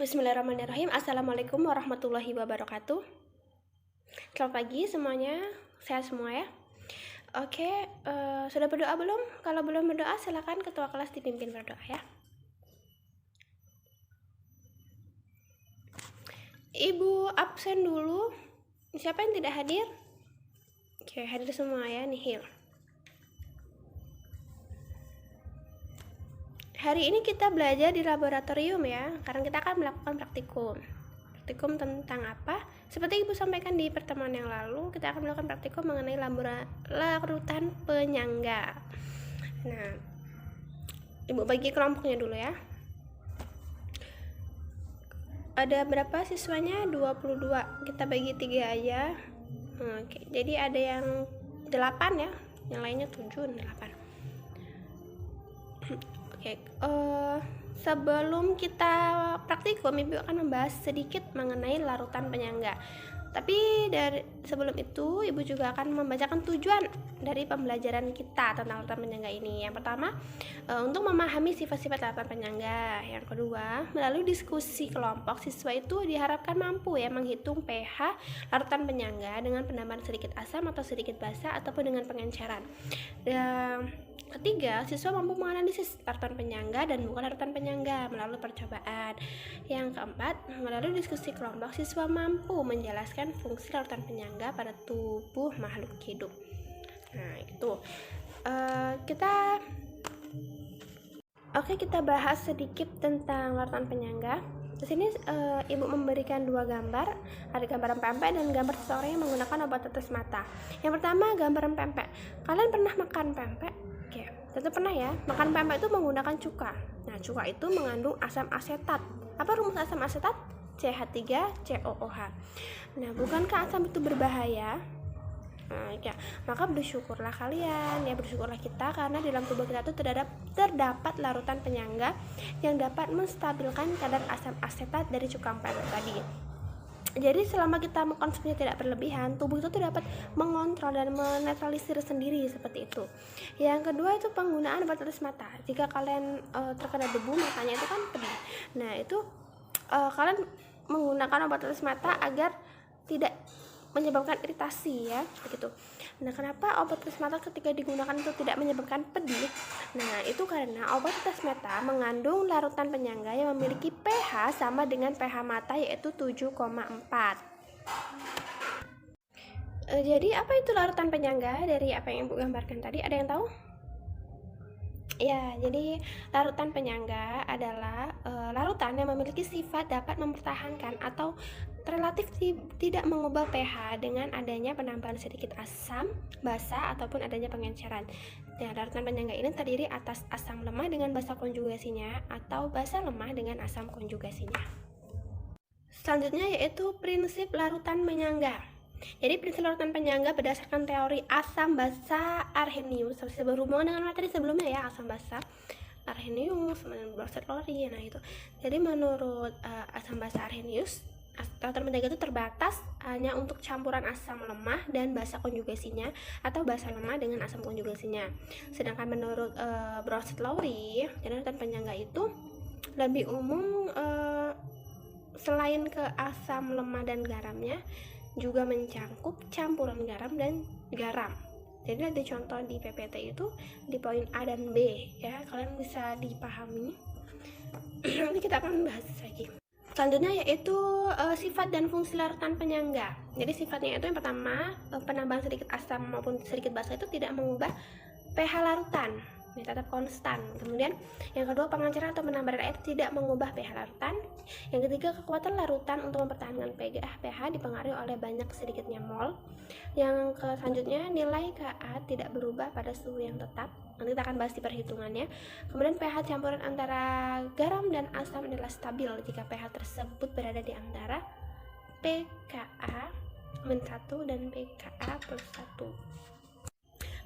Bismillahirrahmanirrahim. Assalamualaikum warahmatullahi wabarakatuh. Selamat pagi semuanya, sehat semua ya. Oke, sudah berdoa belum? Kalau belum berdoa, silakan ketua kelas dipimpin berdoa ya. Ibu absen dulu. Siapa yang tidak hadir? Oke, hadir semua ya, nihil. Hari ini kita belajar di laboratorium ya, karena kita akan melakukan praktikum. Praktikum tentang apa? Seperti Ibu sampaikan di pertemuan yang lalu, kita akan melakukan praktikum mengenai larutan penyangga. Nah, Ibu bagi kelompoknya dulu ya. Ada berapa siswanya? 22. Kita bagi 3 aja. Oke, jadi ada yang 8 ya, yang lainnya 7 dan 8. Oke, sebelum kita praktikum, Ibu akan membahas sedikit mengenai larutan penyangga. Tapi sebelum itu, Ibu juga akan membacakan tujuan dari pembelajaran kita tentang larutan penyangga ini. Yang pertama, untuk memahami sifat-sifat larutan penyangga. Yang kedua, melalui diskusi kelompok, siswa itu diharapkan mampu ya menghitung pH larutan penyangga dengan penambahan sedikit asam atau sedikit basa ataupun dengan pengenceran. Ketiga, siswa mampu menganalisis larutan penyangga dan bukan larutan penyangga melalui percobaan. Yang keempat, melalui diskusi kelompok, siswa mampu menjelaskan fungsi larutan penyangga pada tubuh makhluk hidup. Nah, itu kita bahas sedikit tentang larutan penyangga. Di sini Ibu memberikan 2 gambar, ada gambar pempek dan gambar seseorang yang menggunakan obat tetes mata. Yang pertama, gambar pempek. Kalian pernah makan pempek? Oke, tentu pernah ya. Makan pempek itu menggunakan cuka. Nah, cuka itu mengandung asam asetat. Apa rumus asam asetat? CH3COOH. Nah, bukankah asam itu berbahaya? Nah, ya, maka bersyukurlah kalian ya, bersyukurlah kita karena di dalam tubuh kita itu terdapat larutan penyangga yang dapat menstabilkan kadar asam asetat dari cuka pempek tadi. Jadi selama kita mengkonsumsinya tidak berlebihan, tubuh itu dapat mengontrol dan menetralisir sendiri seperti itu. Yang kedua itu penggunaan obat tetes mata. Jika kalian terkena debu, matanya itu kan pedih. Nah, itu kalian menggunakan obat tetes mata agar tidak menyebabkan iritasi ya, begitu. Nah, kenapa obat tetes mata ketika digunakan itu tidak menyebabkan pedih? Nah, itu karena obat tetes mata mengandung larutan penyangga yang memiliki pH sama dengan pH mata, yaitu 7,4. Jadi apa itu larutan penyangga dari apa yang Ibu gambarkan tadi? Ada yang tahu? Ya, jadi larutan penyangga adalah larutan yang memiliki sifat dapat mempertahankan atau relatif tidak mengubah pH dengan adanya penambahan sedikit asam, basa, ataupun adanya pengenceran. Nah, larutan penyangga ini terdiri atas asam lemah dengan basa konjugasinya atau basa lemah dengan asam konjugasinya. Selanjutnya yaitu prinsip larutan penyangga. Jadi prinsip larutan penyangga berdasarkan teori asam basa Arrhenius, berhubungan dengan materi sebelumnya ya, asam basa Arrhenius, Bronsted Lowry. Nah, itu. Jadi menurut asam basa Arrhenius, larutan penyangga itu terbatas hanya untuk campuran asam lemah dan basa konjugasinya atau basa lemah dengan asam konjugasinya. Sedangkan menurut Bronsted Lowry, larutan penyangga itu lebih umum selain ke asam lemah dan garamnya, juga mencakup campuran garam dan garam. Jadi ada contoh di PPT itu di poin A dan B ya, kalian bisa dipahami. Nanti kita akan bahas lagi. Selanjutnya yaitu sifat dan fungsi larutan penyangga. Jadi sifatnya itu yang pertama, penambahan sedikit asam maupun sedikit basa itu tidak mengubah pH larutan, ini tetap konstan. Kemudian yang kedua, pengenceran atau penambahan air tidak mengubah pH larutan. Yang ketiga, kekuatan larutan untuk mempertahankan pH dipengaruhi oleh banyak sedikitnya mol. Yang selanjutnya, nilai Ka tidak berubah pada suhu yang tetap. Nanti kita akan bahas di perhitungannya. Kemudian pH campuran antara garam dan asam adalah stabil jika pH tersebut berada di antara pKa -1 dan pKa +1.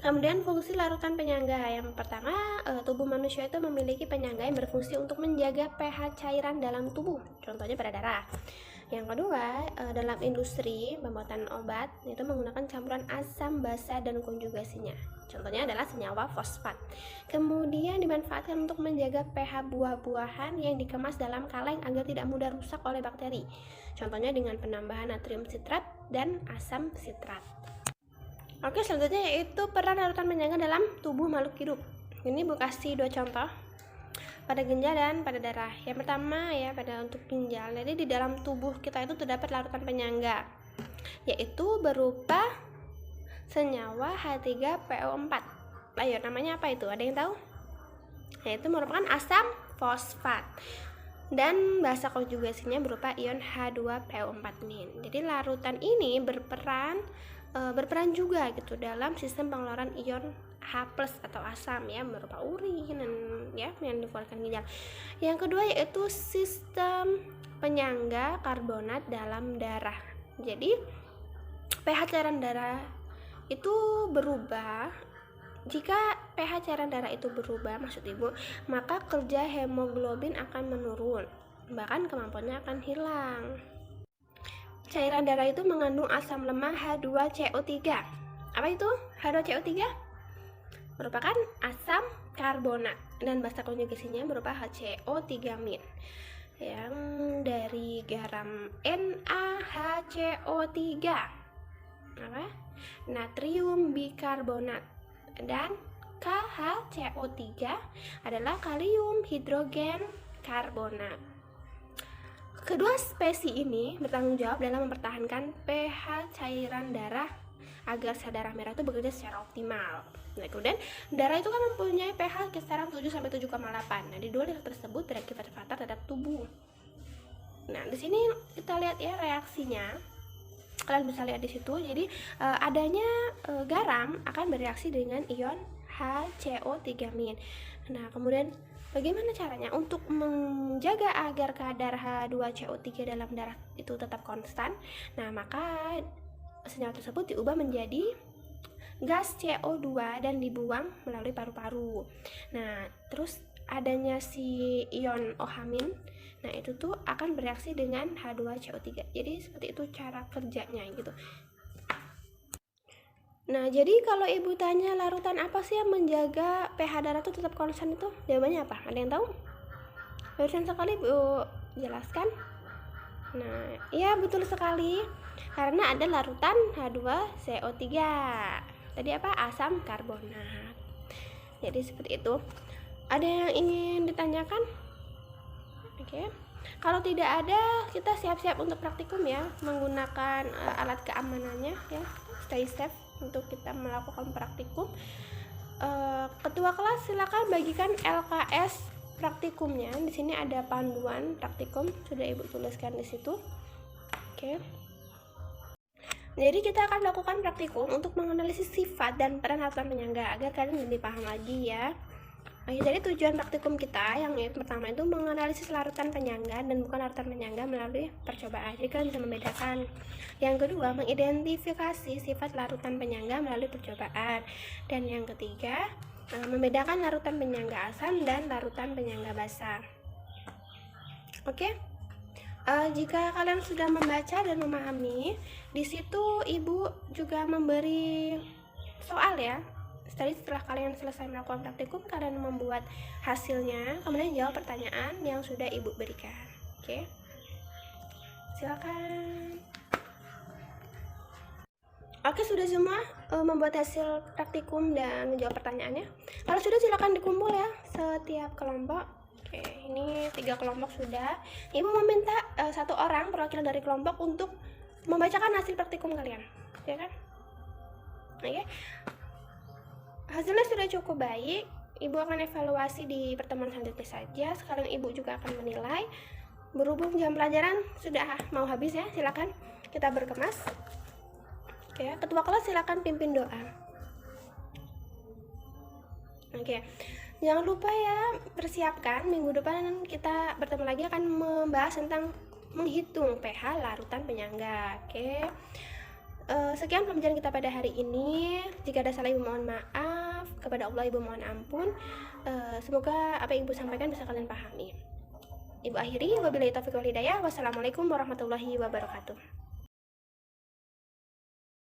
Kemudian fungsi larutan penyangga. Yang pertama, tubuh manusia itu memiliki penyangga yang berfungsi untuk menjaga pH cairan dalam tubuh, contohnya pada darah. Yang kedua, dalam industri pembuatan obat itu menggunakan campuran asam basa dan konjugasinya. Contohnya adalah senyawa fosfat. Kemudian dimanfaatkan untuk menjaga pH buah-buahan yang dikemas dalam kaleng agar tidak mudah rusak oleh bakteri. Contohnya dengan penambahan natrium sitrat dan asam sitrat. Oke, selanjutnya yaitu peran larutan penyangga dalam tubuh makhluk hidup. Ini Bu kasih 2 contoh pada ginjal dan pada darah. Yang pertama ya pada untuk ginjal. Jadi di dalam tubuh kita itu terdapat larutan penyangga, yaitu berupa senyawa H3PO4. Ayo, namanya apa itu? Ada yang tahu? Yaitu merupakan asam fosfat. Dan bahasa konjugasinya berupa ion H2PO4 nih. Jadi larutan ini berperan juga gitu dalam sistem pengeluaran ion H+ atau asam ya, berupa urin ya yang dikeluarkan ginjal. Yang kedua yaitu sistem penyangga karbonat dalam darah. Jadi pH cairan darah itu berubah. Jika pH cairan darah itu berubah, maksud Ibu, maka kerja hemoglobin akan menurun, bahkan kemampuannya akan hilang. Cairan darah itu mengandung asam lemah H2CO3. Apa itu H2CO3? Merupakan asam karbonat dan bahasa konjugasinya berupa HCO3- yang dari garam NaHCO3, apa? Natrium bikarbonat, dan KHCO3 adalah kalium hidrogen karbonat. Kedua spesies ini bertanggung jawab dalam mempertahankan pH cairan darah agar sel darah merah itu bekerja secara optimal. Nah, kemudian darah itu kan mempunyai pH kisaran 7-7,8. Nah, di dua nilai tersebut berakibat fatal terhadap tubuh. Nah, di sini kita lihat ya reaksinya. Kalian bisa lihat di situ. Jadi adanya garam akan bereaksi dengan ion HCO3-. Nah, kemudian bagaimana caranya untuk menjaga agar kadar H2CO3 dalam darah itu tetap konstan? Nah, maka senyawa tersebut diubah menjadi gas CO2 dan dibuang melalui paru-paru. Nah, terus adanya si ion OH-, nah itu tuh akan bereaksi dengan H2CO3. Jadi seperti itu cara kerjanya gitu. Nah, jadi kalau Ibu tanya larutan apa sih yang menjaga pH darah itu tetap konstan itu? Jawabannya apa? Ada yang tahu? Barusan sekali Bu jelaskan. Nah, iya betul sekali. Karena ada larutan H2CO3. Tadi apa? Asam karbonat. Jadi seperti itu. Ada yang ingin ditanyakan? Oke. Kalau tidak ada, kita siap-siap untuk praktikum ya, menggunakan alat keamanannya ya. Stay safe untuk kita melakukan praktikum. Ketua kelas silakan bagikan LKS praktikumnya. Di sini ada panduan praktikum, sudah Ibu tuliskan di situ. Oke. Jadi kita akan melakukan praktikum untuk menganalisis sifat dan peran larutan penyangga agar kalian lebih paham lagi ya. Oke, jadi tujuan praktikum kita yang pertama itu menganalisis larutan penyangga dan bukan larutan penyangga melalui percobaan. Jadi kalian bisa membedakan. Yang kedua, mengidentifikasi sifat larutan penyangga melalui percobaan. Dan yang ketiga, membedakan larutan penyangga asam dan larutan penyangga basa. Oke. Jika kalian sudah membaca dan memahami, di situ Ibu juga memberi soal ya. Tadi setelah kalian selesai melakukan praktikum, kalian membuat hasilnya, kemudian jawab pertanyaan yang sudah Ibu berikan. Oke. Silakan. Oke, sudah semua membuat hasil praktikum dan menjawab pertanyaannya. Kalau sudah, silakan dikumpul ya setiap kelompok. Oke, ini 3 kelompok sudah. Ibu meminta 1 orang perwakilan dari kelompok untuk membacakan hasil praktikum kalian, ya kan? Oke. Hasilnya sudah cukup baik. Ibu akan evaluasi di pertemuan selanjutnya saja. Sekarang Ibu juga akan menilai. Berhubung jam pelajaran sudah mau habis ya, silakan kita berkemas. Oke, ketua kelas silakan pimpin doa. Oke. Jangan lupa ya, persiapkan minggu depan kita bertemu lagi akan membahas tentang menghitung pH larutan penyangga. Oke. Sekian pembelajaran kita pada hari ini. Jika ada salah Ibu mohon maaf, kepada Allah Ibu mohon ampun. Semoga apa yang Ibu sampaikan bisa kalian pahami. Ibu akhiri, wabillahi taufiq wal hidayah. Wassalamualaikum warahmatullahi wabarakatuh.